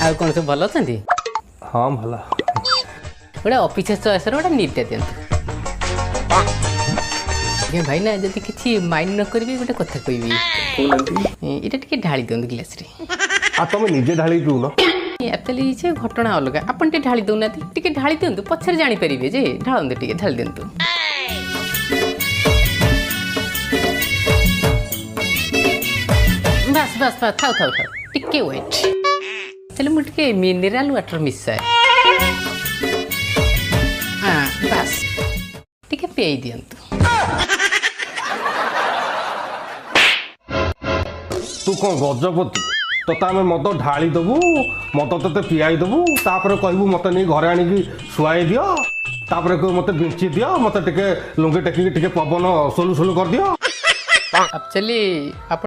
ଆଉ କ'ଣ ସବୁ ଭଲ ଅଛନ୍ତି? ହଁ ଭଲ। ଗୋଟେ ଅଫିସର ଚଏସ୍ର ଗୋଟେ ନିଟା ଦିଅନ୍ତୁ। ଆଜ୍ଞା ଭାଇ ନା ଯଦି କିଛି ମାଇଣ୍ଡ ନ କରିବି ଗୋଟେ କଥା କହିବି। ଏଇଟା ଟିକେ ଢାଳି ଦିଅନ୍ତୁ ଗ୍ଲାସରେ। ଆଉ ତମେ ନିଜେ ଢାଳି ପିଉନ। ଆକ୍ଚୁଆଲି ସେ ଘଟଣା ଅଲଗା, ଆପଣ ଟିକେ ଢାଳି ଦେଉନାହାନ୍ତି, ଟିକେ ଢାଳି ଦିଅନ୍ତୁ, ପଛରେ ଜାଣିପାରିବେ ଯେ ଢାଳନ୍ତୁ, ଟିକେ ଢାଳି ଦିଅନ୍ତୁ। ବାସ୍ ବାସ୍ ବାସ୍, ଥାଉ ଥାଉ ଥାଉ, ଟିକେ ୱେଟ୍। ହେଲେ ମୁଁ ଟିକେ ମିନେରାଲ ୱାଟର ମିଶାଏ। ହଁ ବାସ୍, ଟିକେ ପିଆଇ ଦିଅନ୍ତୁ। ତୁ କ'ଣ ଗଜପତି? ତୋତେ ଆମେ ମଦ ଢାଳି ଦେବୁ, ମଦ ତୋତେ ପିଆଇ ଦେବୁ, ତାପରେ କହିବୁ ମୋତେ ନେଇ ଘରେ ଆଣିକି ଶୁଆଇ ଦିଅ, ତାପରେ କହିବୁ ମୋତେ ବିଞ୍ଚି ଦିଅ, ମୋତେ ଟିକେ ଲୁଙ୍ଗି ଟେକିକି ଟିକେ ପବନ ସୁଲୁ ସୁଲୁ କରିଦିଅ। ଆକ୍ଚୁଆଲି ଆପଣ